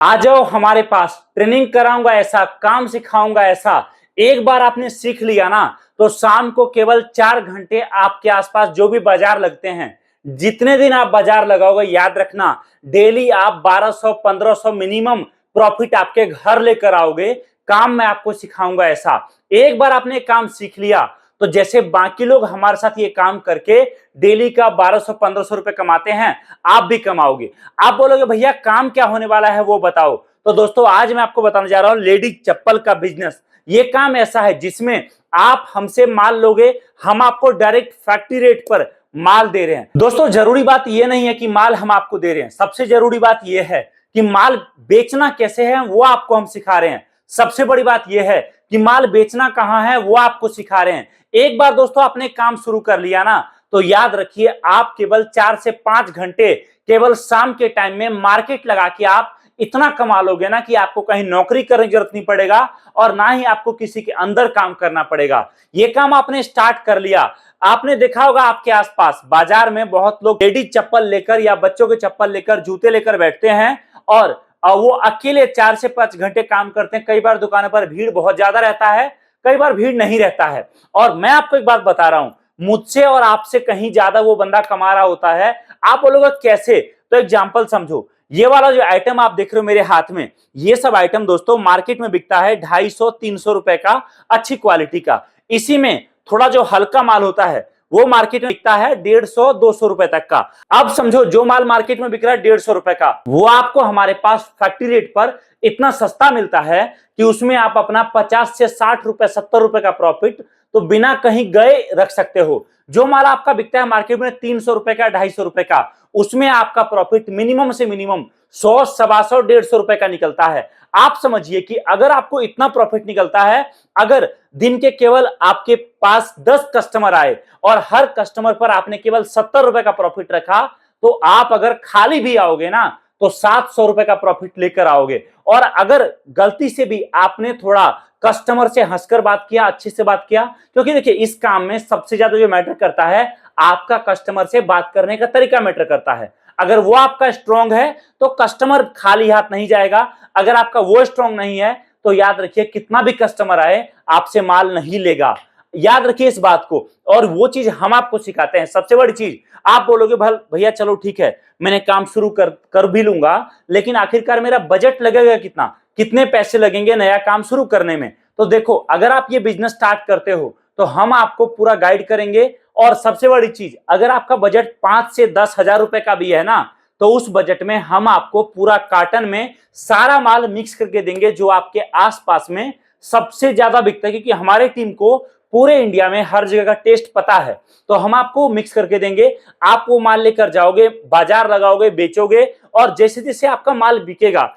आ जाओ हमारे पास, ट्रेनिंग कराऊंगा ऐसा, काम सिखाऊंगा ऐसा। एक बार आपने सीख लिया ना तो शाम को केवल 4 घंटे आपके आसपास जो भी बाजार लगते हैं, जितने दिन आप बाजार लगाओगे, याद रखना डेली आप 1200 1500 मिनिमम प्रॉफिट आपके घर लेकर आओगे। काम मैं आपको सिखाऊंगा ऐसा। एक बार आपने काम सीख लिया तो जैसे बाकी लोग हमारे साथ ये काम करके डेली का 1200 1500 रुपए कमाते हैं, आप भी कमाओगे। आप बोलोगे भैया काम क्या होने वाला है वो बताओ। तो दोस्तों आज मैं आपको बताने जा रहा हूं लेडीज चप्पल का बिजनेस। ये काम ऐसा है जिसमें आप हमसे माल लोगे, हम आपको डायरेक्ट फैक्ट्री रेट पर माल दे रहे हैं। दोस्तों जरूरी बात यह नहीं है कि माल हम आपको दे रहे हैं, सबसे जरूरी बात यह है कि माल बेचना कैसे है वो आपको हम सिखा रहे हैं। सबसे बड़ी बात यह है कि माल बेचना कहां है वो आपको सिखा रहे हैं। एक बार दोस्तों आपने काम शुरू कर लिया ना तो याद रखिए आप केवल 4 से 5 घंटे केवल शाम के टाइम में मार्केट लगा के आप इतना कमा लोगे ना कि आपको कहीं नौकरी करने की जरूरत नहीं पड़ेगा और ना ही आपको किसी के अंदर काम करना पड़ेगा। ये काम आपने स्टार्ट कर लिया। आपने देखा होगा आपके आसपास बाजार में बहुत लोग लेडीज चप्पल लेकर या बच्चों के चप्पल लेकर, जूते लेकर बैठते हैं और वो अकेले 4 से 5 घंटे काम करते हैं। कई बार दुकानों पर भीड़ बहुत ज्यादा रहता है, कई बार भीड़ नहीं रहता है। और मैं आपको एक बात बता रहा हूं, मुझसे और आपसे कहीं ज्यादा वो बंदा कमा रहा होता है। आप बोलोगे कैसे? तो एग्जांपल समझो। ये वाला जो आइटम आप देख रहे हो मेरे हाथ में, ये सब आइटम दोस्तों मार्केट में बिकता है 250-300 रुपए का, अच्छी क्वालिटी का। इसी में थोड़ा जो हल्का माल होता है वो मार्केट में बिकता है 150-200 रुपए तक का। अब समझो जो माल मार्केट में बिक रहा है 150 रुपए का, वो आपको हमारे पास फैक्ट्री रेट पर इतना सस्ता मिलता है कि उसमें आप अपना 50 से 60 रुपए 70 रुपए का प्रॉफिट तो बिना कहीं गए रख सकते हो। जो माल आपका बिकता है मार्केट में 300 रुपए का, 250 रुपए का, उसमें आपका प्रॉफिट मिनिमम से मिनिमम 100, 125, 150 रुपए का निकलता है। आप समझिए कि अगर आपको इतना प्रॉफिट निकलता है, अगर दिन के केवल आपके पास 10 कस्टमर आए और हर कस्टमर पर आपने केवल 70 रुपए का प्रॉफिट रखा, तो आप अगर खाली भी आओगे ना तो 700 रुपए का प्रॉफिट लेकर आओगे। और अगर गलती से भी आपने थोड़ा कस्टमर से हंसकर बात किया, अच्छे से बात किया, क्योंकि देखिए इस काम में सबसे ज्यादा जो मैटर करता है आपका कस्टमर से बात करने का तरीका मैटर करता है। अगर वो आपका स्ट्रांग है तो कस्टमर खाली हाथ नहीं जाएगा, अगर आपका वो स्ट्रांग नहीं है तो याद रखिए कितना भी कस्टमर आए आपसे माल नहीं लेगा। याद रखिए इस बात को, और वो चीज हम आपको सिखाते हैं। सबसे बड़ी चीज, आप बोलोगे भैया चलो ठीक है मैंने काम शुरू कर भी लूंगा, लेकिन आखिरकार मेरा बजट लगेगा कितना, कितने पैसे लगेंगे नया काम शुरू करने में। तो देखो अगर आप ये बिजनेस स्टार्ट करते हो तो हम आपको पूरा गाइड करेंगे। और सबसे बड़ी चीज, अगर आपका बजट 5 से 10 हजार रुपए का भी है ना तो उस बजट में हम आपको पूरा कार्टन में सारा माल मिक्स करके देंगे जो आपके आसपास में सबसे ज्यादा बिकता है, क्योंकि हमारे टीम को पूरे इंडिया में हर जगह का टेस्ट पता है। तो हम आपको मिक्स करके देंगे, आप वो माल लेकर जाओगे, बाजार लगाओगे, बेचोगे, और जैसे जैसे आपका माल बिकेगा,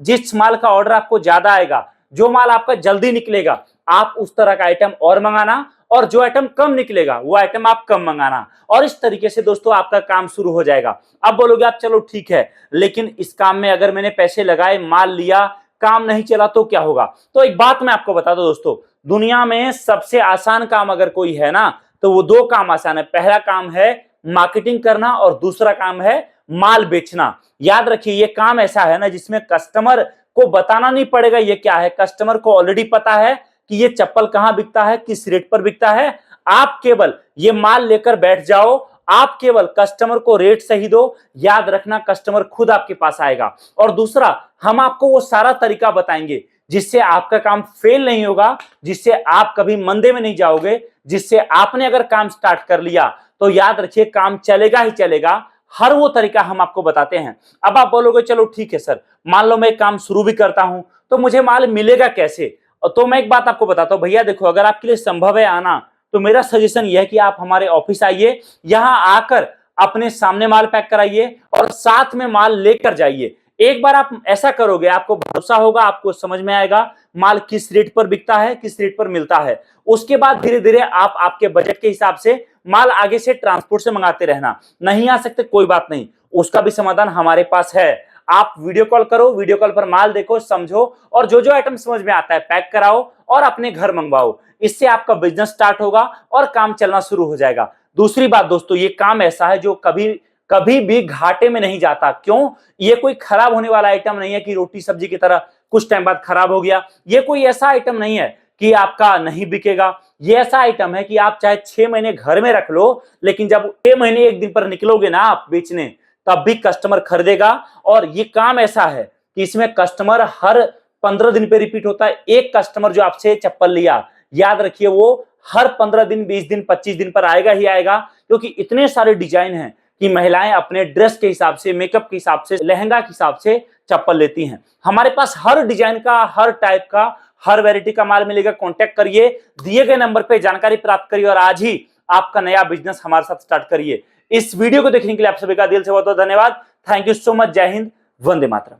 जिस माल का ऑर्डर आपको ज्यादा आएगा, जो माल आपका जल्दी निकलेगा, आप उस तरह का आइटम और मंगाना, और जो आइटम कम निकलेगा वो आइटम आप कम मंगाना। और इस तरीके से दोस्तों आपका काम शुरू हो जाएगा। अब बोलोगे आप चलो ठीक है, लेकिन इस काम में अगर मैंने पैसे लगाए, माल लिया, काम नहीं चला तो क्या होगा? तो एक बात मैं आपको बता दूं दोस्तों, दुनिया में सबसे आसान काम अगर कोई है ना तो वो 2 काम आसान है। पहला काम है मार्केटिंग करना और दूसरा काम है माल बेचना। याद रखिए ये काम ऐसा है ना जिसमें कस्टमर को बताना नहीं पड़ेगा ये क्या है, कस्टमर को ऑलरेडी पता है कि ये चप्पल कहां बिकता है, किस रेट पर बिकता है। आप केवल ये माल लेकर बैठ जाओ, आप केवल कस्टमर को रेट सही दो, याद रखना कस्टमर खुद आपके पास आएगा। और दूसरा, हम आपको वो सारा तरीका बताएंगे जिससे आपका काम फेल नहीं होगा, जिससे आप कभी मंदे में नहीं जाओगे, जिससे आपने अगर काम स्टार्ट कर लिया तो याद रखिए काम चलेगा ही चलेगा। हर वो तरीका हम आपको बताते हैं। अब आप बोलोगे चलो ठीक है सर, मान लो मैं काम शुरू भी करता हूं तो मुझे माल मिलेगा कैसे? तो मैं एक बात आपको बताता हूं भैया, देखो अगर आपके लिए संभव है आना तो मेरा सजेशन यह है कि आप हमारे ऑफिस आइए, यहां आकर अपने सामने माल पैक कराइए और साथ में माल लेकर जाइए। एक बार आप ऐसा करोगे आपको भरोसा होगा, आपको समझ में आएगा माल किस रेट पर बिकता है, किस रेट पर मिलता है। उसके बाद धीरे धीरे आप आपके बजट के हिसाब से माल आगे से ट्रांसपोर्ट से मंगाते रहना। नहीं आ सकते कोई बात नहीं, उसका भी समाधान हमारे पास है। आप वीडियो कॉल करो, वीडियो कॉल पर माल देखो, समझो, और जो जो आइटम समझ में आता है पैक कराओ और अपने घर मंगवाओ। इससे आपका बिजनेस स्टार्ट होगा और काम चलना शुरू हो जाएगा। दूसरी बात दोस्तों, ये काम ऐसा है जो कभी कभी भी घाटे में नहीं जाता। क्यों? ये कोई खराब होने वाला आइटम नहीं है कि रोटी सब्जी की तरह कुछ टाइम बाद खराब हो गया। ये कोई ऐसा आइटम नहीं है कि आपका नहीं बिकेगा। ये ऐसा आइटम है कि आप चाहे 6 महीने घर में रख लो, लेकिन जब 6 महीने एक दिन पर निकलोगे ना आप बेचने, तब भी कस्टमर खरीदेगा। और ये काम ऐसा है कि इसमें कस्टमर हर 15 दिन पे रिपीट होता है। एक कस्टमर जो आपसे चप्पल लिया, याद रखिए वो हर 15 दिन, 20 दिन, 25 दिन पर आएगा ही आएगा, क्योंकि इतने सारे डिजाइन हैं कि महिलाएं अपने ड्रेस के हिसाब से, मेकअप के हिसाब से, लहंगा के हिसाब से चप्पल लेती हैं। हमारे पास हर डिजाइन का, हर टाइप का, हर वैरायटी का माल मिलेगा। कांटेक्ट करिए, दिए गए नंबर पे जानकारी प्राप्त करिए और आज ही आपका नया बिजनेस हमारे साथ स्टार्ट करिए। इस वीडियो को देखने के लिए आप सभी का दिल से बहुत बहुत धन्यवाद। Thank you so much. जय हिंद, वंदे मातरम।